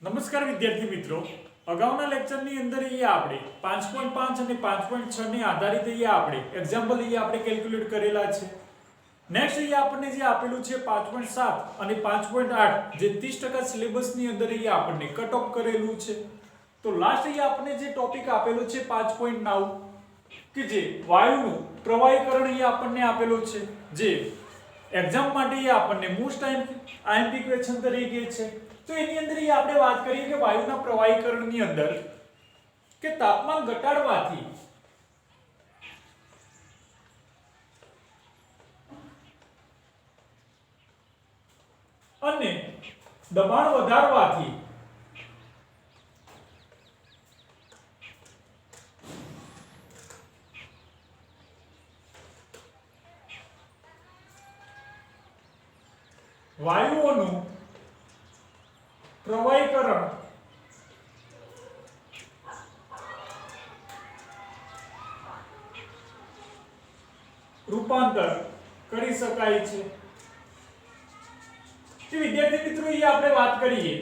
નમસ્કાર વિદ્યાર્થી મિત્રો, અગાઉના લેક્ચરની અંદર આપણે 5.5 અને 5.6 ને આધારિત આપણે એક્ઝામ્પલ આપણે કેલ્ક્યુલેટ કરેલા છે. નેક્સ્ટ આપણને જે આપેલું છે 5.7 અને 5.8 જે 30% સિલેબસની અંદર આપણને કટ ઓફ કરેલું છે. તો લાસ્ટ આપણને જે ટોપિક આપેલો છે 5.9 કે જે વાયુનું પ્રવાહીકરણ આપણને આપેલો છે, જે એક્ઝામ માટે આપણને મોસ્ટ આઈએમપી ક્વેશ્ચન તરીકે છે. તો એની અંદર આપણે વાત કરીએ કે વાયુના પ્રવાહીકરણની અંદર કે તાપમાન ઘટાડવાથી અને દબાણ વધારવાથી વાયુઓનું પ્રવાહીકરણ રૂપાંતર કરી શકાય છે. તો વિદ્યાર્થી મિત્રો આપણે વાત કરીએ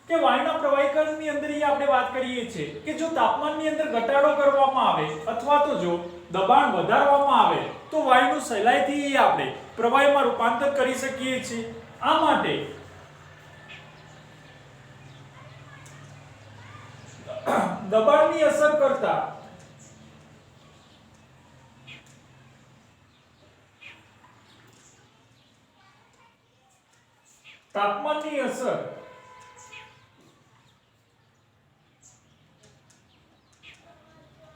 કે વાયુના પ્રવાહીકરણની અંદર આપણે વાત કરીએ છીએ કે જો તાપમાનની અંદર ઘટાડો કરવામાં આવે અથવા તો જો દબાણ વધારવામાં આવે તો વાયુનું સહેલાઈથી આપણે પ્રવાહીમાં રૂપાંતર કરી શકીએ છીએ. આ માટે દબાણની અસર કરતા તાપમાનની અસર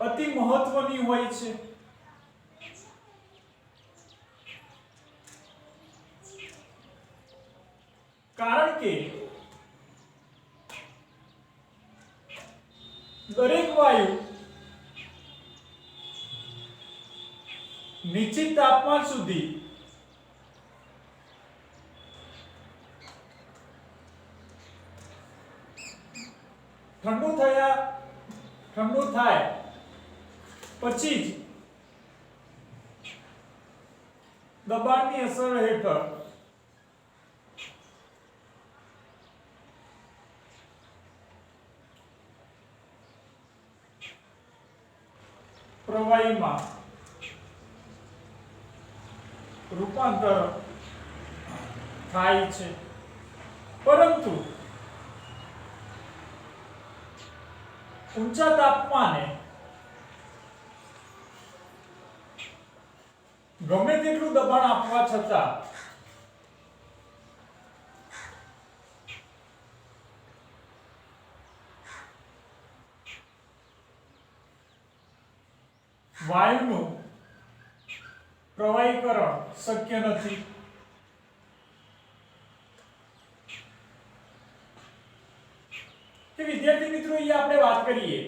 અતિ મહત્વની હોય છે. કારણ કે દરેક વાયુ નિશ્ચિત તાપમાન સુધી ઠંડુ થાય પછી જ દબાણની અસર હેઠળ પ્રવાહીમાં રૂપાંતર થાય છે. પરંતુ ઊંચા તાપમાને ગમે તેટલું દબાણ આપવા છતાં વાયુનું પ્રવાહીકરણ શક્ય નથી. કે વિદ્યાર્થી મિત્રો આપણે વાત કરીએ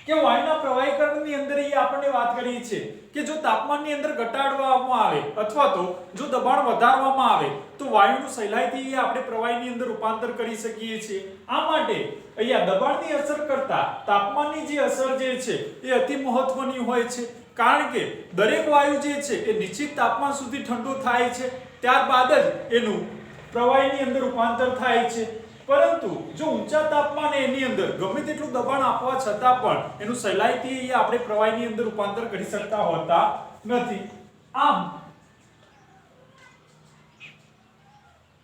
કે વાયુના પ્રવાહીકરણની અંદર આપણને વાત કરી છે કે જો તાપમાનની અંદર ઘટાડવામાં આવે અથવા તો જો દબાણ વધારવામાં આવે તો વાયુનું સહેલાઈથી આપણે પ્રવાહીની અંદર રૂપાંતર કરી શકીએ છીએ. આ માટે અહીંયા દબાણની અસર કરતા તાપમાનની જે અસર જે છે એ અતિ મહત્વની હોય છે. કારણ કે દરેક વાયુ જે છે એ નિશ્ચિત તાપમાન સુધી ઠંડુ થાય છે, ત્યારબાદ જ એનું પ્રવાહીની અંદર રૂપાંતર થાય છે. પરંતુ જો ઊંચા તાપમાને એની અંદર ગમે તેટલું દબાણ આપવા છતાં પણ એનું સહેલાઈથી આપણે પ્રવાહીની અંદર રૂપાંતર કરી શકતા હોતા નથી. આમ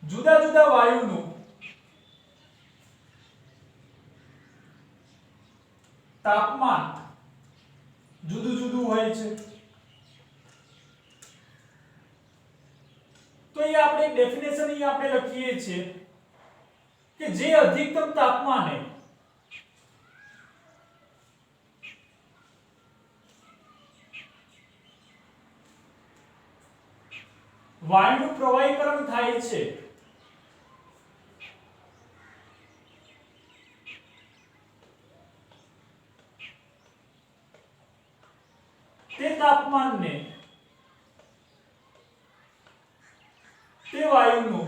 જુદા જુદા વાયુનું તાપમાન જુદું જુદું હોય છે. તો એ આપણે ડેફિનેશન આપણે લખીએ છીએ કે જે અધિકતમ તાપમાને વાયુનું પ્રવાહીકરણ થાય છે તે તાપમાનને તે વાયુનું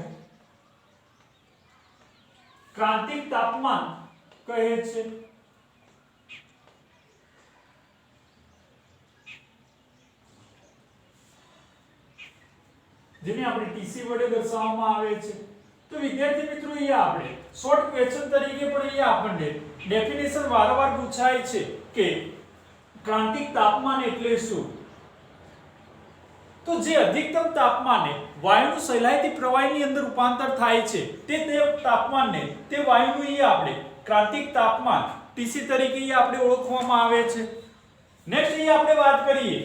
ક્રાંતિક તાપમાન કહે છે. જેને આપણે ટીસી વડે દર્શાવવામાં આવે છે. તો વિદ્યાર્થી મિત્રો અહીંયા આપણે શોર્ટ ક્વેશ્ચન તરીકે પણ અહીંયા આપણને ડેફિનેશન વારંવાર પૂછાય છે કે ક્રાંતિક તાપમાન એટલે શું? તો જે અધિકતમ તાપમાને વાયુનું સહેલાઈથી પ્રવાહીની અંદર રૂપાંતર થાય છે તે તાપમાનને તે વાયુનું અહીંયા આપણે ક્રાંતિક તાપમાન Tc તરીકે અહીંયા આપણે ઓળખવામાં આવે છે. નેક્સ્ટ અહીંયા આપણે વાત કરીએ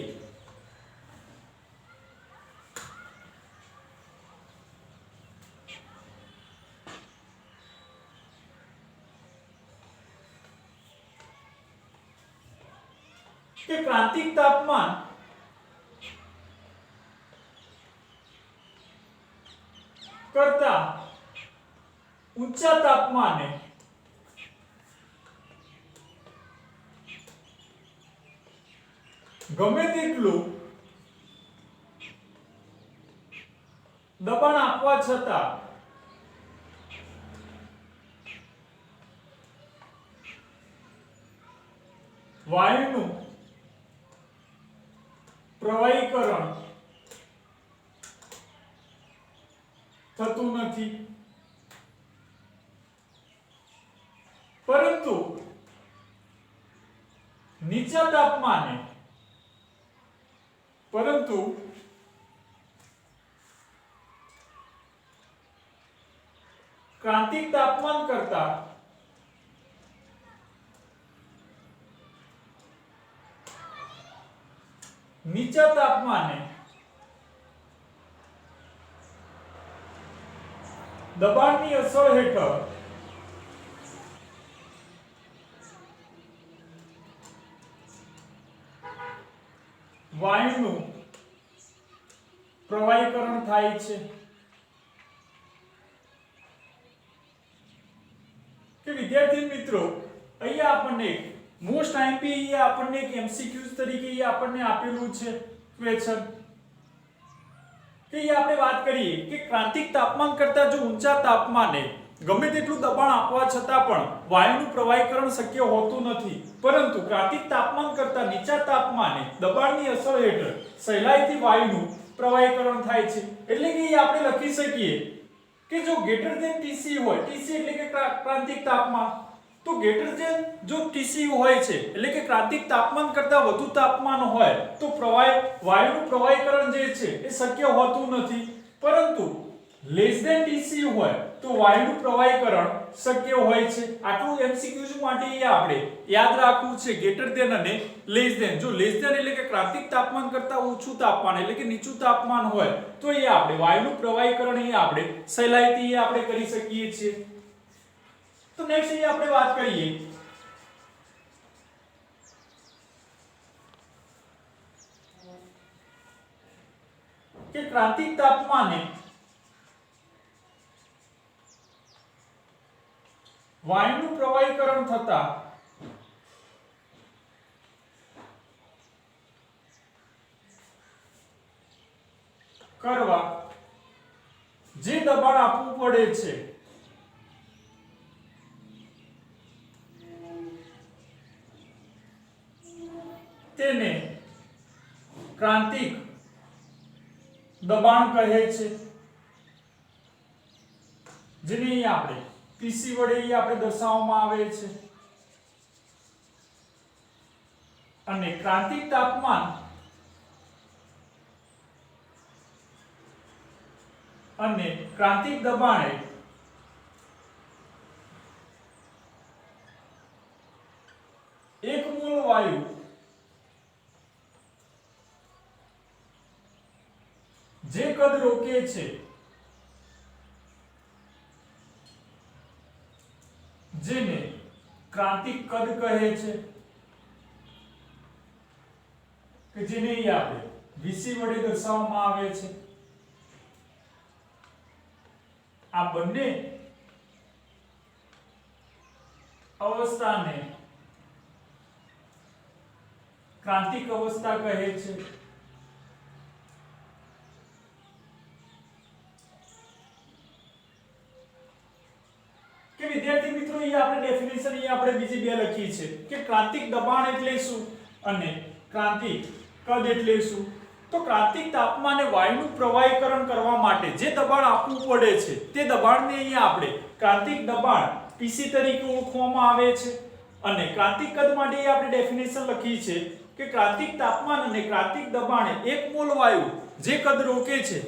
કે ક્રાંતિક તાપમાન કરતા ઊંચા તાપમાને ગમે તેટલું દબાણ આપવા છતાં વાયુનું પ્રવાહીકરણ થતું નથી, પરંતુ નીચા તાપમાને ક્રાંતિક તાપમાન કરતા નીચા તાપમાને દબાણની અસર હેઠળ વાયુનું પ્રવાહીકરણ થાય છે. કે વિદ્યાર્થી મિત્રો અહીંયા આપણને મોસ્ટ આઈએમપી અહીંયા આપણને એક એમસીક્યુઝ તરીકે અહીંયા આપણને આપેલું છે ક્વેશ્ચન કે અહીંયા આપણે વાત કરીએ કે ક્રાંતિક તાપમાન કરતા જો ઊંચા તાપમાને ગમે તેટલું દબાણ આપવા છતાં પણ વાયુનું પ્રવાહીકરણ શક્ય હોતું નથી, પરંતુ ક્રાંતિક તાપમાન કરતા નીચા તાપમાને દબાણની અસર હેઠળ સહેલાઈથી વાયુનું પ્રવાહીકરણ થાય છે. એટલે કે આપણે લખી શકીએ કે જો ગ્રેટર ધેન Tc હોય, Tc એટલે કે ક્રાંતિક તાપમાન, તો ગ્રેટર ધેન જો Tc હોય છે એટલે કે ક્રાંતિક તાપમાન કરતા વધુ તાપમાન હોય તો વાયુનું પ્રવાહીકરણ જે છે એ શક્ય હોતું નથી, પરંતુ લેસ ધેન Tc હોય તો વાયુનું પ્રવાહીકરણ શક્ય હોય છે. આટલું એમસીક્યુઝ માટે આપણે યાદ રાખવું છે ગ્રેટર ધેન અને લેસ ધેન. જો લેસ ધેન એટલે કે ક્રાંતિક તાપમાન કરતા ઓછું તાપમાન એટલે કે નીચું તાપમાન હોય તો આપણે વાયુનું પ્રવાહીકરણ આપણે સહેલાઈથી આપણે કરી શકીએ છીએ. તો નેક્સ્ટ આપણે વાત કરીએ કે ક્રાંતિક તાપમાને વાયુનું પ્રવાહીકરણ થતા કરવા જે દબાણ આપવું પડે છે તેને ક્રાંતિક દબાણ કહે છે, જેને આપણે Tc વડે આપણે દર્શાવવામાં આવે છે. અને ક્રાંતિક તાપમાન અને ક્રાંતિક દબાણે એક મોલ વાયુ જે કદ રોકે છે જેને ક્રાંતિક કદ કહે છે, કે જેને આપણે Vc વડે દર્શાવવામાં આવે છે. આ બંને અવસ્થાને ક્રાંતિક અવસ્થા કહે છે. કે વિદ્યાર્થી મિત્રો અહીંયા આપણે ડેફિનેશન આપણે બીજી બે લખી છે કે ક્રાંતિક દબાણ એટલે શું અને ક્રાંતિક કદ એટલે શું. તો ક્રાંતિક તાપમાને વાયુનું પ્રવાહીકરણ કરવા માટે જે દબાણ આપવું પડે છે તે દબાણને અહીંયા આપણે ક્રાંતિક દબાણ Pc તરીકે ઓળખવામાં આવે છે અને ક્રાંતિક કદ માટે આપણે ડેફિનેશન લખી છે કે ક્રાંતિક તાપમાન અને ક્રાંતિક દબાણે 1 મોલ વાયુ જે કદ રોકે છે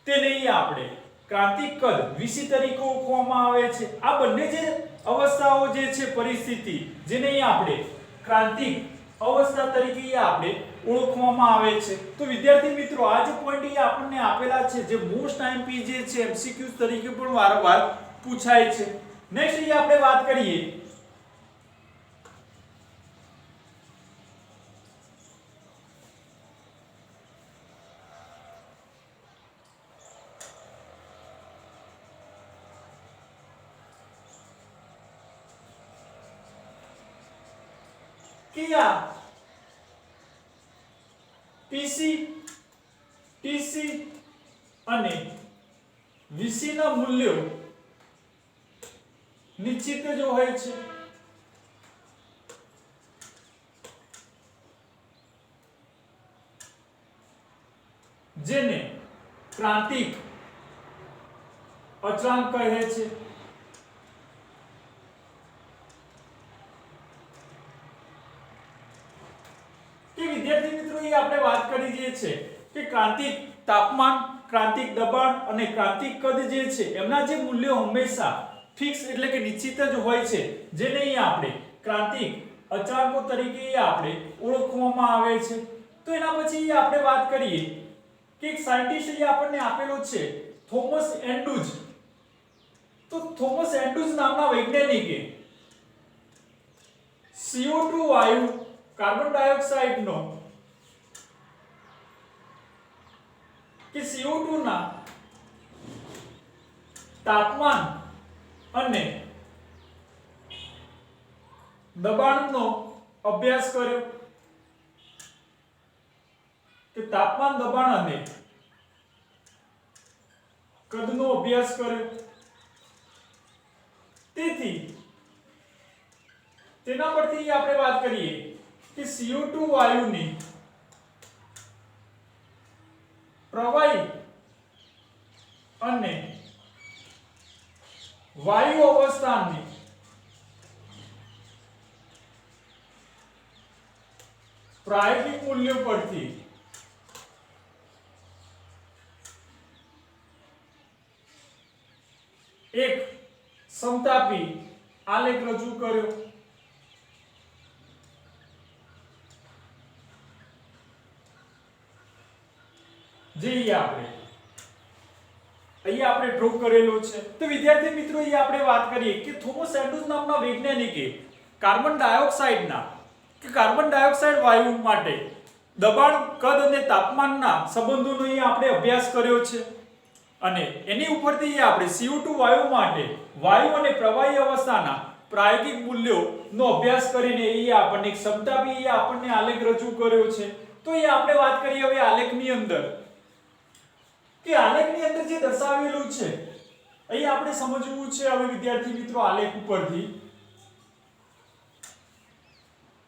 તેને અહીંયા આપણે ક્રાંતિક કદ Vc તરીકે ઓળખવામાં આવે છે આ બંને જે અવસ્થાઓ જે છે પરિસ્થિતિ જેને અહીંયા આપણે ક્રાંતિક અવસ્થા તરીકે આપણે ઓળખવામાં આવે છે તો વિદ્યાર્થી મિત્રો આ જે પોઈન્ટ અહીંયા આપણને આપેલા છે જે મોસ્ટ આઈએમપી જે છે એમસીક્યુઝ તરીકે પણ વારંવાર પૂછાય છે નેક્સ્ટ અહીંયા આપણે વાત કરીએ કે આ PC TC અને VC ના મૂલ્યો નિશ્ચિત જ હોય છે જેને ક્રાંતિક અચળાંક કહે છે કે વિદ્યાર્થી મિત્રો એ આપણે વાત કરી જે છે કે ક્રાંતિક તાપમાન ક્રાંતિક દબાણ અને ક્રાંતિક કદ જે છે એમના જે મૂલ્યો હંમેશા ફિક્સ એટલે કે નિશ્ચિત જ હોય છે જેને અહીંયા આપણે ક્રાંતિક અચળાંકો તરીકે આપણે ઓળખવામાં આવે છે તો એના પછી આપણે વાત કરીએ કે એક સાયન્ટિસ્ટ અહીંયા આપણને આપેલો છે થોમસ એન્ડ્રુજ તો થોમસ એન્ડ્રુજ નામના વૈજ્ઞાનિકે CO2 વાયુ કાર્બન ડાયોક્સાઇડ નો કે CO2 ના તાપમાન અને દબાણનો અભ્યાસ કર્યો કે તાપમાન દબાણ અને કદનો અભ્યાસ કર્યો તેથી તેના પરથી આપણે વાત કરીએ કે CO2 વાયુની પ્રવાહી અને વાયુ અવસ્થાની પ્રાયોગિક મૂલ્યો પરથી એક સમતાપી આલેખ રજૂ કર્યો જે આપણે અહીંયા આપણે ડ્રો કરેલો છે તો વિદ્યાર્થી મિત્રો અહીંયા આપણે વાત કરીએ કે થોમસ એન્ડ્રુજ નામના વૈજ્ઞાનિકે કાર્બન ડાયોક્સાઇડ વાયુ માટે દબાણ કદ અને તાપમાનના સંબંધોનો અહીંયા આપણે અભ્યાસ કર્યો છે અને એની ઉપરથી આપણે CO2 વાયુ માટે વાયુ અને પ્રવાહી અવસ્થાના પ્રાયોગિક મૂલ્યોનો અભ્યાસ કરીને અહીંયા આપણને એક સમતાપી આપણને આલેખ રજૂ કર્યો છે તો અહીંયા આપણે વાત કરીએ હવે આલેખની અંદર કે આલેખની અંદર જે દર્શાવેલું છે અહીં આપણે સમજવું છે હવે વિદ્યાર્થી મિત્રો આલેખ ઉપરથી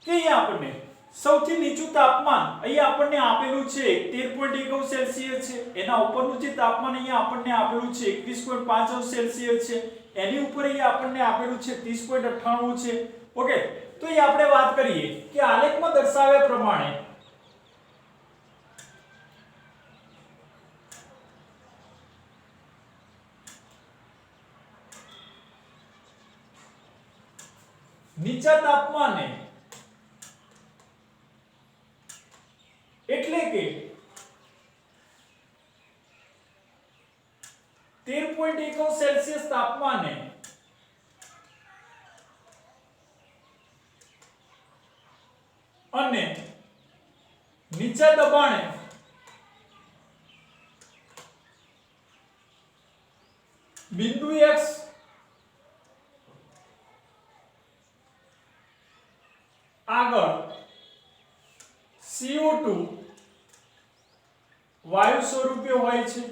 કે અહીંયા આપણને સૌથી નીચું તાપમાન અહીં આપણને આપેલું છે 13.1 સેલ્સિયસ છે એના ઉપરનું જે તાપમાન અહીં આપણને આપેલું છે 21.5 સેલ્સિયસ છે એની ઉપર અહીં આપણને આપેલું છે 30.98 છે ઓકે તો અહીં આપણે વાત કરીએ કે આલેખમાં દર્શાવ્યા પ્રમાણે નીચા તાપમાને એટલે કે 13.1 સેલ્સિયસ તાપમાને અને નીચા દબાણે બિંદુ x આગળ CO2 વાયુ સ્વરૂપે હોય છે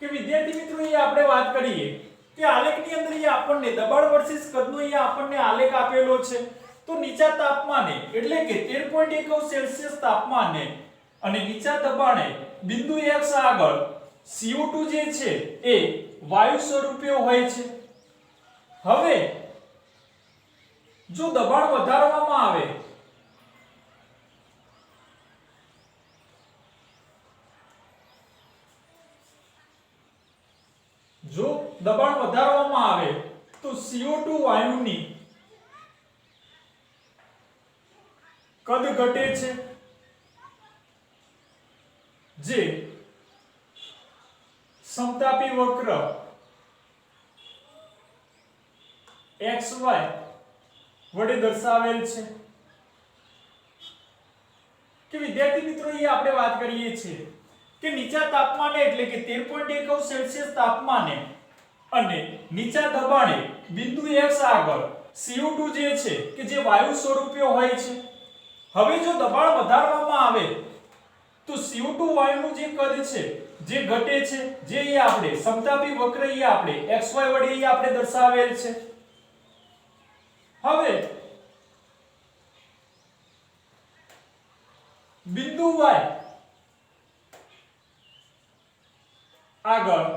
કે વિદ્યાર્થી મિત્રો અહીં આપણે વાત કરીએ કે આલેખની અંદર અહીં આપણને દબાણ વર્સિસ કદનો અહીં આપણને આલેખ આપેલો છે તો નીચા તાપમાને એટલે કે 13.1 સેલ્સિયસ તાપમાને અને નીચા દબાણે બિંદુ X આગળ CO2 જે છે એ વાયુ સ્વરૂપે હોય છે. હવે જો દબાણ વધારવામાં આવે તો CO2 વાયુની કદ ઘટે છે, જે સમતાપી વક્ર XY વડે દર્શાવેલ છે. કે વિદ્યાર્થી મિત્રો એ આપણે વાત કરીએ છીએ કે નીચા તાપમાને એટલે કે 13.1 સેલ્સિયસ તાપમાને અને નીચા દબાણે બિંદુ X આગળ CO2 જે છે કે જે વાયુ સ્વરૂપે હોય છે. હવે જો દબાણ વધારવામાં આવે તો CO2 વાયુનું જે કદ છે જે ઘટે છે, જે એ આપણે સમતાપી વક્ર એ આપણે XY વડે એ આપણે દર્શાવેલ છે. હવે બિંદુ Y આગળ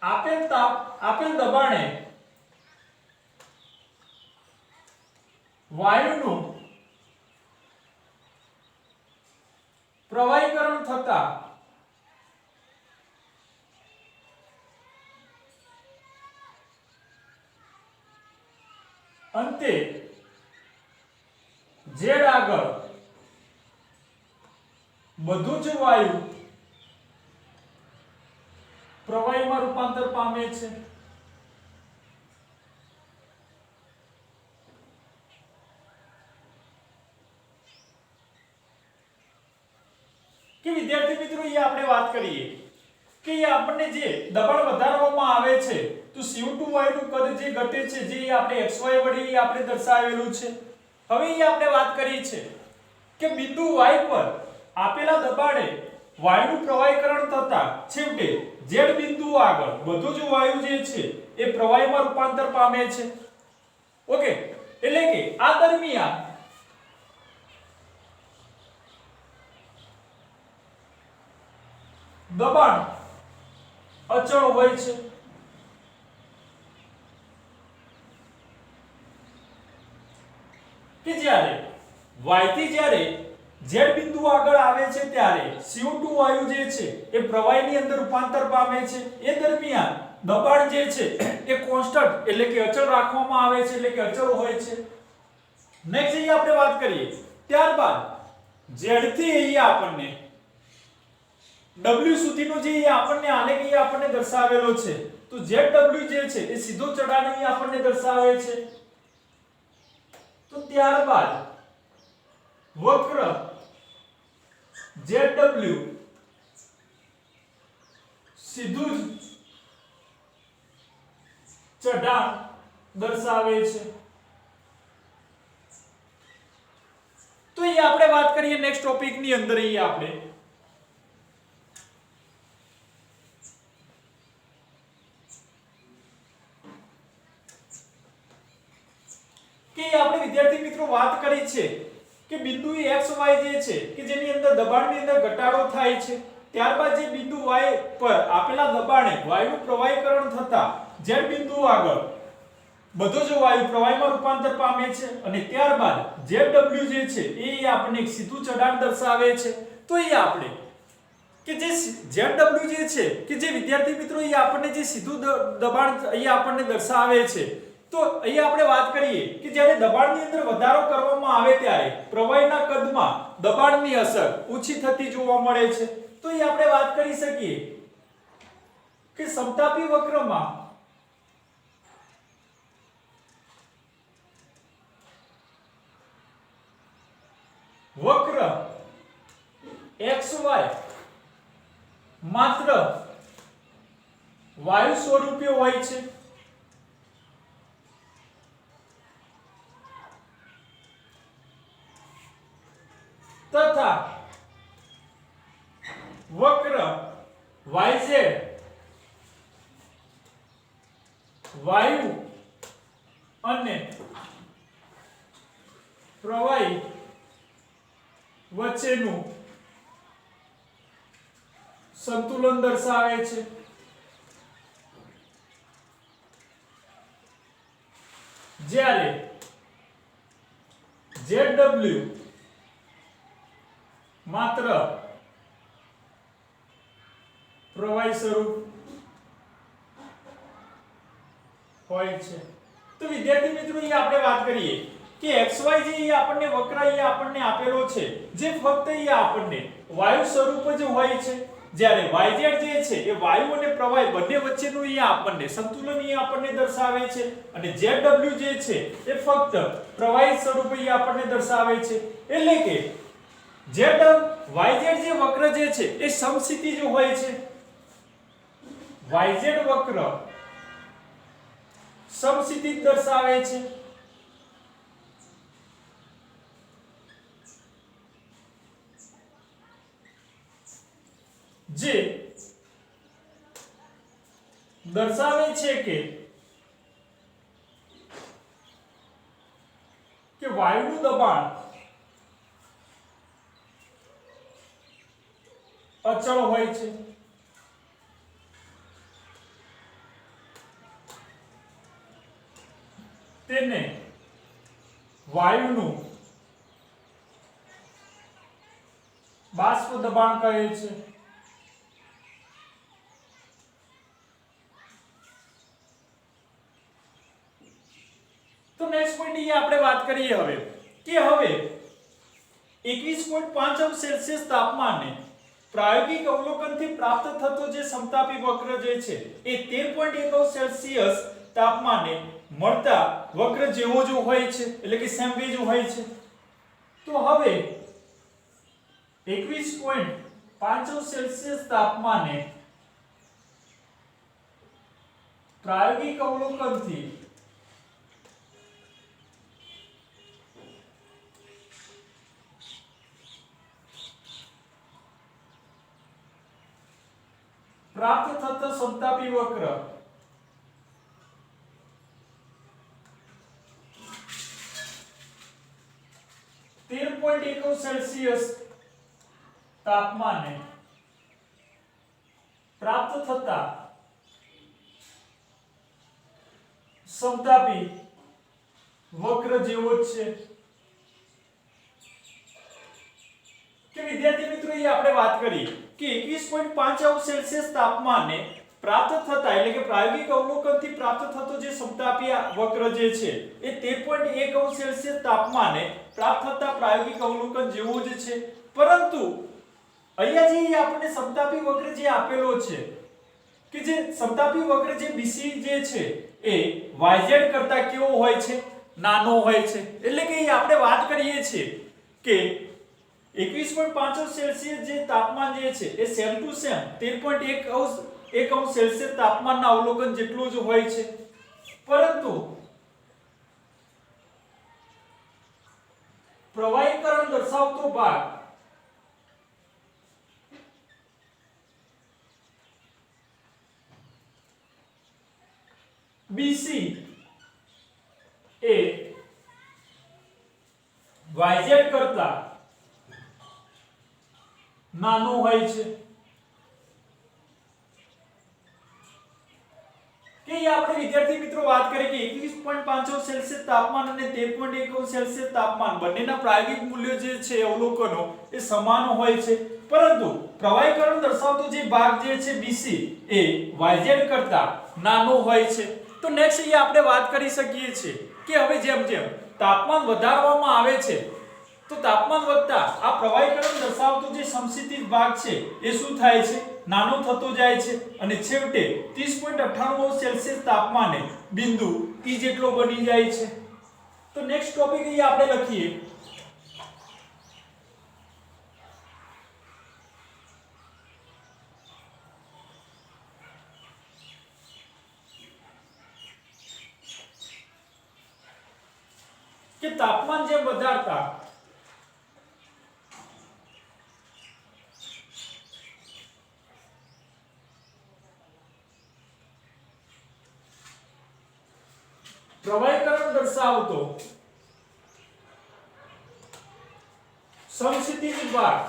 આપેલ દબાણે વાયુનું પ્રવાહીકરણ થતા અંતે Z આગળ બધું જ વાયુ પ્રવાહીમાં રૂપાંતર પામે છે. કે વિદ્યાર્થી મિત્રો એ આપણે વાત કરીએ કે એ આપણને જે દબાણ વધારવામાં આવે છે તો CO2 વાયુનું કદ જે ઘટે છે, જે આપણે XY વડે આપણે દર્શાવેલું છે. હવે એ આપણે વાત કરી છે કે બિંદુ Y પર આપેલા દબાણે વાયુનું પ્રવાહીકરણ થતા છેવટે Z બિંદુ આગળ બધું જ વાયુ જે છે એ પ્રવાહીમાં રૂપાંતર પામે છે. ઓકે, એટલે કે આ દરમિયાન દબાણ અચળ હોય છે. કે જ્યારે Y થી જ્યારે Z બિંદુ આગળ આવે છે ત્યારે CO2 વાયુ જે છે એ પ્રવાહીની અંદર રૂપાંતર પામે છે. એ દરમિયાન દબાણ જે છે એ કોન્સ્ટન્ટ એટલે કે અચળ રાખવામાં આવે છે, એટલે કે અચળ હોય છે. નેક્સ્ટ અહીં આપણે વાત કરીએ ત્યારબાદ Z થી અહીં આપણને W સુધીનો જે આપણને આલેખ અહીં આપણને દર્શાવેલો છે તો ZW જે છે એ સીધો ચઢાણ અહીં આપણને દર્શાવે છે. તો ત્યારબાદ વક્ર ZW સીધું જ ચઢાણ દર્શાવે છે. તો અહીં આપણે વાત કરીએ નેક્સ્ટ ટોપિક ની અંદર અહીં આપણે કે આપણે વિદ્યાર્થી મિત્રો વાત કરી છે કે બિંદુ XY જે છે કે જેની અંદર દબાણની અંદર ઘટાડો થાય છે, ત્યારબાદ જે બિંદુ Y પર આપેલા દબાણે વાયુનું પ્રવાહીકરણ થતા Z બિંદુ આગળ બધો જ વાયુ પ્રવાહીમાં રૂપાંતર પામે છે અને ત્યારબાદ ZW જે છે એ આપણને એક સીધું ચઢાણ દર્શાવે છે. તો એ આપણે કે જે ZW જે છે કે જે વિદ્યાર્થી મિત્રો એ આપણને જે સીધું દબાણ અહીં આપણને દર્શાવે છે. તો અહીં આપણે વાત કરીએ કે જ્યારે દબાણની અંદર વધારો કરવામાં આવે ત્યારે પ્રવાહીના કદમાં દબાણની અસર ઓછી થતી જોવા મળે છે. તો અહીં આપણે વાત કરી શકીએ કે સમતાપી વક્રમાં વક્ર XY માત્ર વાયુ સ્વરૂપે હોય છે. તથા વક્ર YZ વાયુ અને પ્રવાહી વચ્ચેનું સંતુલન દર્શાવે છે। જ્યારે ZW માત્ર પ્રવાહી સ્વરૂપ હોય છે। તો વિદ્યાર્થી મિત્રો અહીં આપણે વાત કરીએ કે xy જે આપણને વક્ર અહીં આપણને આપેલો છે જે ફક્ત અહીં આપણને વાયુ સ્વરૂપ જ હોય છે, જ્યારે yz જે છે એ વાયુ અને પ્રવાહી બંને વચ્ચેનું અહીં આપણને સંતુલન અહીં આપણને દર્શાવે છે, અને zw જે છે એ ફક્ત પ્રવાહી સ્વરૂપ અહીં આપણને દર્શાવે છે। એટલે કે yz જે વક્ર જે છે એ સમસ્થિતિજ હોય છે। yz વક્ર સમસ્થિતિ દર્શાવે છે। જે દર્શાવે છે કે વાયુનું દબાણ અચળ હોય છે। તેને વાયુનું બાષ્પ દબાણ કહે છે। તો નેક્સ્ટ પોઈન્ટ અહીં આપણે વાત કરીએ હવે કે હવે 21.5 અંશ સેલ્સિયસ તાપમાને પ્રાયોગિક અવલોકનથી પ્રાપ્ત થતો જે સમતાપી વક્ર જે છે એ 13.1 અંશ સેલ્સિયસ તાપમાને મળતા વક્ર જેવો જ હોય છે, એટલે કે સેમ વે જ હોય છે। તો હવે 21.5 અંશ સેલ્સિયસ તાપમાને પ્રાયોગિક અવલોકનથી પ્રાપ્ત થતો સમતાપી વક્ર સેલ્સિયસ તાપમાને પ્રાપ્ત થતા સમતાપી વક્ર જેવો જ છે। કે વિદ્યાર્થી મિત્રો અહીં આપણે વાત કરી કે 21.5 અંશ સેલ્સિયસ તાપમાને પ્રાપ્ત થતા એટલે કે પ્રાયોગિક અવલોકનથી પ્રાપ્ત થતો જે સમતાપી વક્ર જે છે એ 13.1 અંશ સેલ્સિયસ તાપમાને પ્રાપ્ત થતા પ્રાયોગિક અવલોકન જેવો જ છે। પરંતુ અહીંયા જે આપણને સમતાપી વક્ર જે આપેલો છે કે જે સમતાપી વક્ર જે BC જે છે એ YZ કરતા કેવો હોય છે, નાનો હોય છે। એટલે કે અહીં આપણે વાત કરીએ છીએ કે 21.5 અંશ સેલ્સિયસ જે તાપમાન જે છે એ સેમ ટુ સેમ 13.1 અંશ સેલ્સિયસ તાપમાનના અવલોકન જેટલું જ હોય છે, પરંતુ પ્રવાહીકરણ દર્શાવતો ભાગ BC એ YZ કરતા નાનો હોય છે। કે આપણે વિદ્યાર્થી મિત્રો વાત કરી કે 21.5 અંશ સેલ્સિયસ તાપમાન અને 13.1 અંશ સેલ્સિયસ તાપમાન બંનેના પ્રાયોગિક મૂલ્યો જે છે અવલોકનો એ સમાન હોય છે, પરંતુ પ્રવાહીકરણ દર્શાવતો જે ભાગ જે છે BC એ YZ કરતા નાનો હોય છે। તો નેક્સ્ટ અહીં આપણે વાત કરી શકીએ છીએ કે હવે જેમ જેમ તાપમાન વધારવામાં આવે છે તો તાપમાન વધતા આ પ્રવાહીકરણ દર્શાવતો જે સમસ્થિતિજ ભાગ છે એ શું થાય છે, નાનો થતો જાય છે, અને છેવટે 30.98 અંશ સેલ્સિયસ તાપમાને બિંદુ T જેટલો બની જાય છે। તો નેક્સ્ટ ટોપિક અહીં આપણે લખીએ કે તાપમાન જેમ વધારતા પ્રવાહીકરણ દર્શાવતો સમક્ષિતિજ ભાગ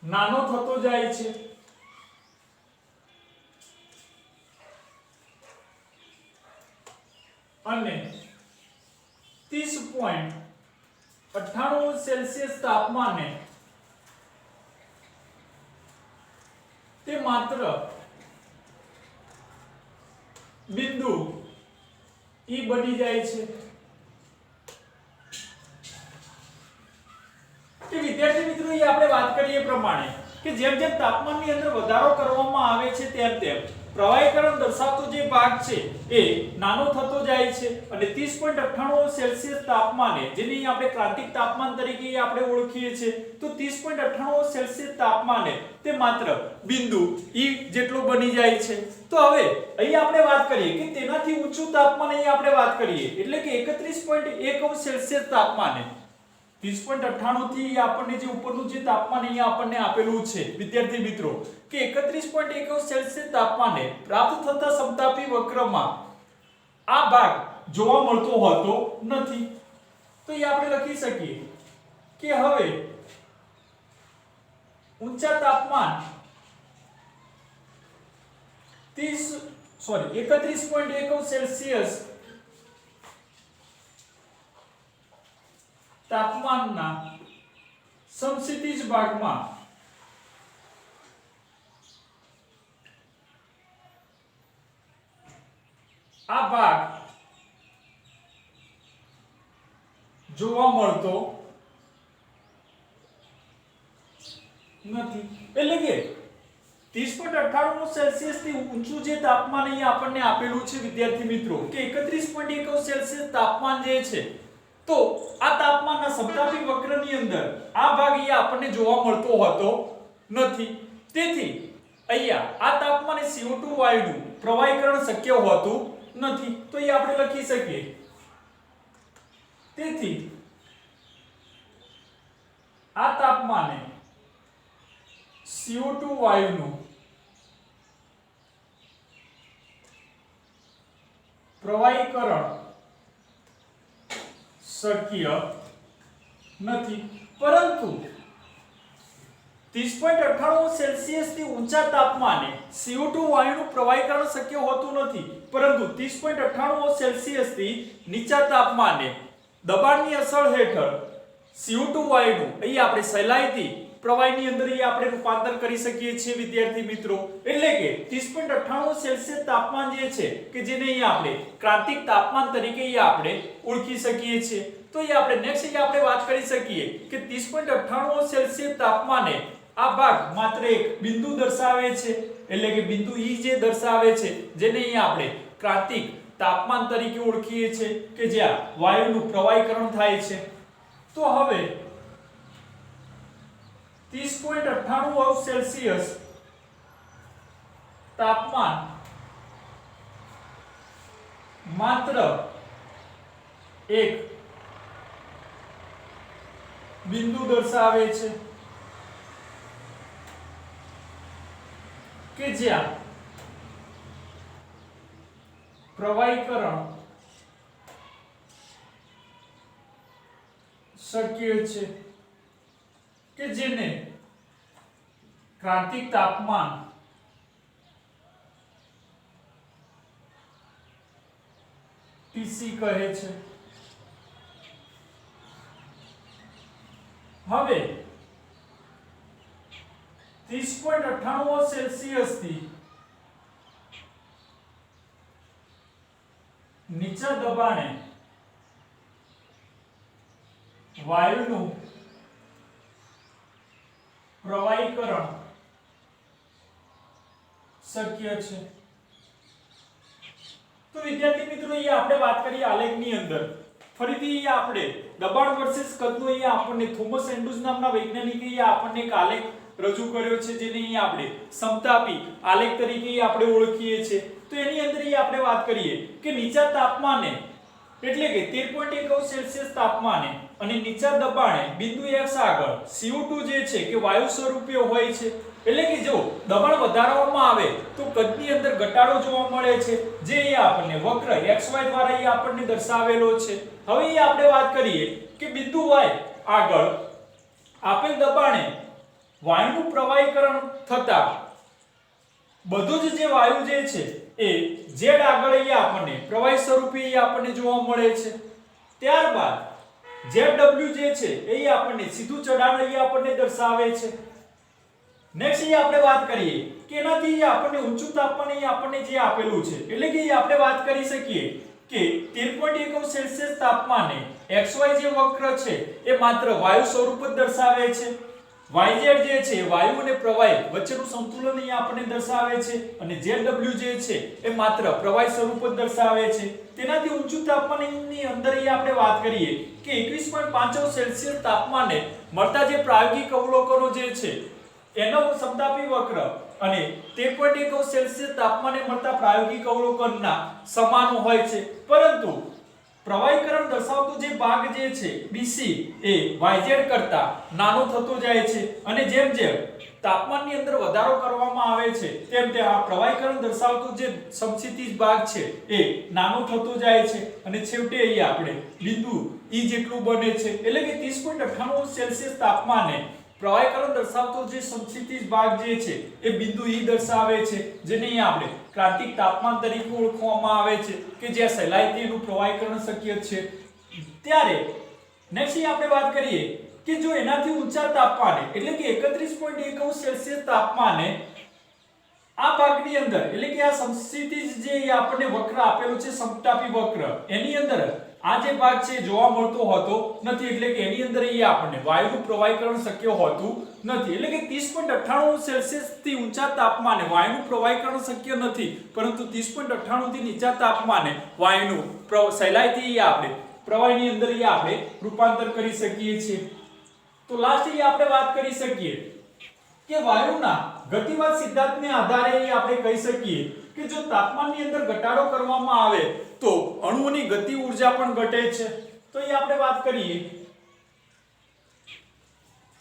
નાનો થતો જાય છે અને 30.98 સેલ્સિયસ તાપમાને તે માત્ર બિંદુ E બની જાય છે। કે વિદ્યાર્થી મિત્રો એ આપણે વાત કરીએ પ્રમાણે કે જેમ જેમ તાપમાનની અંદર વધારો કરવામાં આવે છે તેમ તેમ પ્રવાહીકરણ દર્શાવતો જે ભાગ છે એ નાનો થતો જાય છે અને 30.98 સેલ્સિયસ તાપમાને જેને આપણે ક્રાંતિક તાપમાન તરીકે આપણે ઓળખીએ છીએ તો 30.98 સેલ્સિયસ તાપમાને તે માત્ર બિંદુ E જેટલો બની જાય છે। તો હવે અહીં આપણે વાત કરીએ કે તેનાથી ઊંચું તાપમાન અહીં આપણે વાત કરીએ એટલે કે 31.1 સેલ્સિયસ તાપમાને 30.98 થી આપણને જે ઉપરનું જે તાપમાન અહીંયા આપણને આપેલું છે વિદ્યાર્થી મિત્રો કે 31.1 સેલ્સિયસ તાપમાને પ્રાપ્ત થતા સમતાપી વક્રમાં આ ભાગ જોવા મળતો હોતો નથી। તો એ આપણે લખી શકીએ કે હવે ઊંચા તાપમાન 31.1 સેલ્સિયસ તાપમાનના સમક્ષિતિજ ભાગમાં આ ભાગ જોવા મળતો નથી એટલે કે 30.98 સેલ્સિયસ થી ઊંચું જે તાપમાન અહીંયા આપણને આપેલું છે વિદ્યાર્થી મિત્રો કે 31.1 સેલ્સિયસ તાપમાન જે છે તો આ તાપમાનના સમતાપી વક્રની અંદર આ ભાગ અહીંયા આપણને જોવા મળતો હોતો નથી। તેથી અહીંયા આ તાપમાને CO2 વાયુનું પ્રવાહીકરણ શક્ય હોતું નથી। તો એ આપણે લખી શકીએ તેથી આ તાપમાને CO2 વાયુનું પ્રવાહીકરણ શક્ય નથી। પરંતુ 30.98 સેલ્સિયસ થી ઊંચા તાપમાને CO2 વાયુનું પ્રવાહીકરણ શક્ય હોતું નથી પરંતુ 30.98 સેલ્સિયસ થી નીચા તાપમાને દબાણની અસર હેઠળ CO2 વાયુનું અહીં આપણે સહેલાઈથી પ્રવાહીની અંદર આપણે રૂપાંતર કરી શકીએ છીએ વિદ્યાર્થી મિત્રો એટલે કે 30.98 સેલ્સિયસ તાપમાન જે છે કે જેને અહીં આપણે ક્રાંતિક તાપમાન તરીકે આપણે ઓળખી શકીએ છીએ। તો અહીં આપણે નેક્સ્ટ આપણે વાત કરી શકીએ કે 30.98 સેલ્સિયસ તાપમાને આ ભાગ માત્ર એક બિંદુ દર્શાવે છે એટલે કે બિંદુ E જે દર્શાવે છે જેને અહીં આપણે ક્રાંતિક તાપમાન તરીકે ઓળખીએ છીએ કે જ્યાં વાયુનું પ્રવાહીકરણ થાય છે। તો હવે 30.98 સેલ્સિયસ તાપમાન માત્ર એક બિંદુ દર્શાવે છે કે જ્યાં પ્રવાહીકરણ શક્ય છે કે જેને ક્રાંતિક તાપમાન TC કહે છે। હવે 30.98 સેલ્સિયસ થી નીચા દબાણે વાયુનું પ્રવાહીકરણ શક્ય છે। તો વિદ્યાર્થી મિત્રો અહીંયા આપણે વાત કરીએ આલેખની અંદર ફરીથી આપણે દબાણ વર્સિસ કદનો અહીંયા આપણને થોમસ એન્ડ્રુઝ નામના વૈજ્ઞાનિકે આપણને એક આલેખ રજૂ કર્યો છે જેને અહીંયા આપણે સમતાપી આલેખ તરીકે આપણે ઓળખીએ છીએ। તો એની અંદર આપણે વાત કરીએ કે નીચા તાપમાને એટલે કે 13.1 સેલ્સિયસ તાપમાને અને નીચા દબાણે બિંદુ X આગળ CO2 જે છે કે વાયુ સ્વરૂપે હોય છે એટલે કે જો દબાણ વધારવામાં આવે તો કદની અંદર ઘટાડો જોવા મળે છે, જે અહીંયા આપણને વક્ર xy દ્વારા અહીંયા આપણને દર્શાવેલો છે. હવે અહીંયા આપણે વાત કરીએ કે બિંદુ y આગળ આપેલ દબાણે વાયુનું પ્રવાહીકરણ થતા બધું જ જે વાયુ જે છે એ z આગળ અહીંયા આપણને પ્રવાહી સ્વરૂપે અહીંયા આપણને જોવા મળે છે. ત્યારબાદ zw જે છે એ આપણને સીધું ચઢાણ અહીંયા આપણને દર્શાવે છે. નેક્સ્ટ અહીંયા આપણે વાત કરીએ કે એનાથી આપણને ઊંચું તાપમાન અહીંયા આપણને જે આપેલું છે, એટલે કે આપણે વાત કરી શકીએ કે 13.1 સેલ્સિયસ તાપમાને xy જે વક્ર છે એ માત્ર વાયુ સ્વરૂપ જ દર્શાવે છે. yz જે છે વાયુ અને પ્રવાહી વચ્ચેનું સંતુલન અહીંયા આપણને દર્શાવે છે, અને zw જે છે એ માત્ર પ્રવાહી સ્વરૂપ જ દર્શાવે છે. તેનાથી ઊંચું તાપમાનની અંદર અહીંયા આપણે વાત કરીએ કે 21.5 સેલ્સિયસ તાપમાને મળતા જે પ્રાયોગિક અવલોકનો જે છે એનો સમતાપી વક્ર અને 13.1 સેલ્સિયસ તાપમાને મળતા પ્રાયોગિક અવલોકનના સમાન હોય છે, પરંતુ પ્રવાહીકરણ દર્શાવતો જે ભાગ જે છે BC એ yz કરતા નાનો થતો જાય છે, અને જેમ જેમ તાપમાનની અંદર વધારો કરવામાં આવે છે તેમ તેમ આ પ્રવાહીકરણ દર્શાવતો જે સમક્ષિતિજ ભાગ છે એ નાનો થતો જાય છે, અને છેવટે અહીં આપણે બિંદુ E જેટલું બને છે. એટલે કે 30.98 સેલ્સિયસ તાપમાને પ્રવાહીકરણ દર્શાવતો જે સમક્ષિતિજ ભાગ જે છે એ બિંદુ E દર્શાવે છે, જેને અહીં આપણે ક્રાંતિક તાપમાન તરીકે ઓળખવામાં આવે છે, કે જ્યાં સહેલાઈથી એનું પ્રવાહીકરણ શક્ય છે. ત્યારે નેક્સ્ટ આપણે વાત કરીએ કે જો એનાથી ઊંચા તાપમાને એટલે કે 31.1 સેલ્સિયસ તાપમાને આ ભાગની અંદર એટલે કે આ સમક્ષિતિજ જે આપણને વક્ર આપેલો છે સમતાપી વક્ર, એની અંદર આ જે ભાગ છે જોવા મળતો હોતો નથી, એટલે કે એની અંદર અહીંયા આપણને વાયુનું પ્રવાહીકરણ શક્ય હોતું નથી. એટલે કે 30.98 સેલ્સિયસ થી ઊંચા તાપમાને વાયુનું પ્રવાહીકરણ શક્ય નથી, પરંતુ 30.98 થી નીચા તાપમાને વાયુનું સહેલાઈથી આપણે પ્રવાહીની અંદર આપણે રૂપાંતર કરી શકીએ છીએ. તો લાસ્ટ આપણે વાત કરી શકીએ કે વાયુના ગતિવાદ સિદ્ધાંતને આધારે આપણે કહી શકીએ કે જો તાપમાનની અંદર ઘટાડો કરવામાં આવે તો અણુઓની ગતિ ઊર્જા પણ ઘટે છે. તો અહીં આપણે વાત કરીએ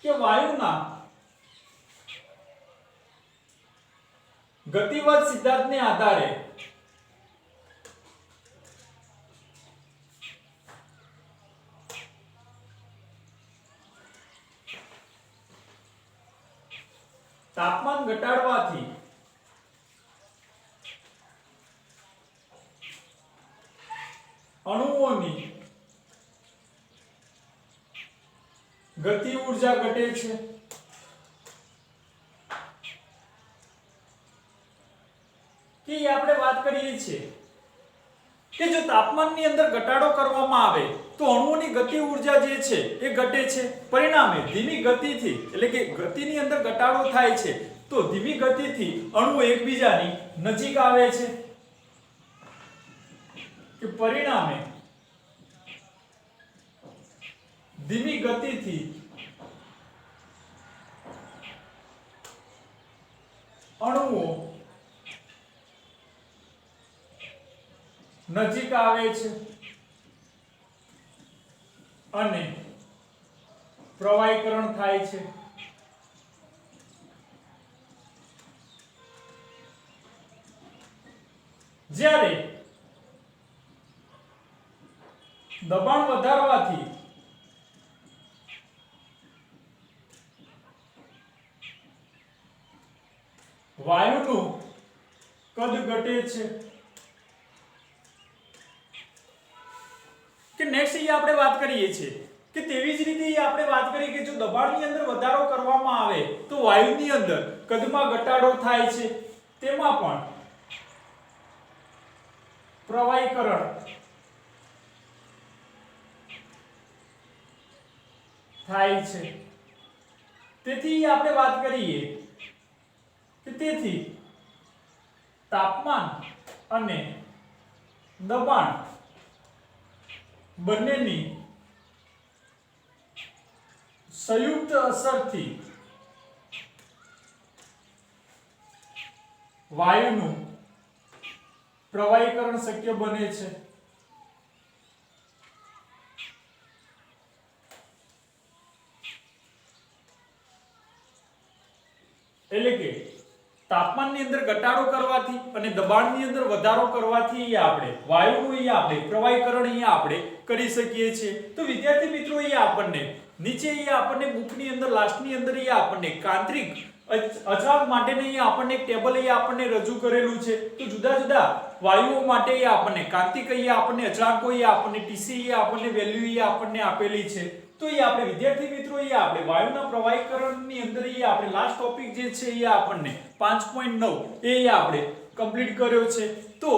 કે વાયુના ગતિવાદ સિદ્ધાંતને આધારે તાપમાન ઘટાડવાથી અણુઓની ગતિ ઊર્જા ઘટે છે. કે આપણે વાત કરીએ છીએ કે જો તાપમાનની અંદર ઘટાડો કરવામાં આવે તો અણુઓની ગતિ ઊર્જા જે છે એ ઘટે છે. પરિણામે ધીમી ગતિથી એટલે કે ગતિની અંદર ઘટાડો થાય છે તો ધીમી ગતિથી અણુઓ એકબીજાની નજીક આવે છે, કે પરિણામે ધીમી ગતિથી અણુઓ નજીક આવે છે અને પ્રવાહીકરણ થાય છે. જ્યારે દબાણ વધારવાથી વાયુનું કદ ઘટે છે. કે નેક્સ્ટ આપણે વાત કરીએ છીએ કે તેવી જ રીતે આપણે વાત કરીએ કે જો દબાણની અંદર વધારો કરવામાં આવે તો વાયુની અંદર કદમાં ઘટાડો થાય છે, તેમાં પણ પ્રવાહીકરણ થાય છે. તેથી આપણે વાત કરીએ કે તેથી તાપમાન અને દબાણ બંનેની સંયુક્ત અસરથી વાયુનું પ્રવાહીકરણ શક્ય બને છે. એટલે કે તાપમાનની અંદર ઘટાડો કરવાથી અને દબાણની અંદર વધારો કરવાથી અહીંયા આપણે વાયુનું અહીંયા આપણે પ્રવાહીકરણ અહીંયા આપણે કરી શકીએ છીએ. તો વિદ્યાર્થી મિત્રો અહીંયા આપણને નીચે અહીંયા આપણને બુકની અંદર લાસ્ટની અંદર અહીંયા આપણને કાંતરિક અચળાંક માટેને અહીંયા આપણને એક ટેબલ અહીંયા આપણને રજૂ કરેલું છે. તો જુદા જુદા વાયુઓ માટે અહીંયા આપણને કાંતિક અહીંયા આપણને અચળાંકો અહીંયા આપણને ટીસી અહીંયા આપણને વેલ્યુ અહીંયા આપણને આપેલી છે. તો અહીંયા આપણે વિદ્યાર્થી મિત્રો અહીંયા આપણે વાયુના પ્રવાહીકરણની અંદર અહીંયા આપણે લાસ્ટ ટોપિક જે છે અહીંયા આપણને 5.9 એ અહીંયા આપણે કમ્પ્લીટ કર્યો છે. તો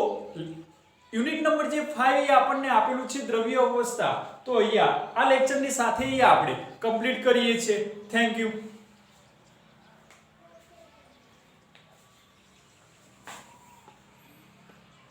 યુનિટ નંબર જે 5 એ આપણને આપેલું છે દ્રવ્ય અવસ્થા. તો અહીંયા આ લેક્ચરની સાથે અહીંયા આપણે કમ્પ્લીટ કરીએ છીએ. Thank you.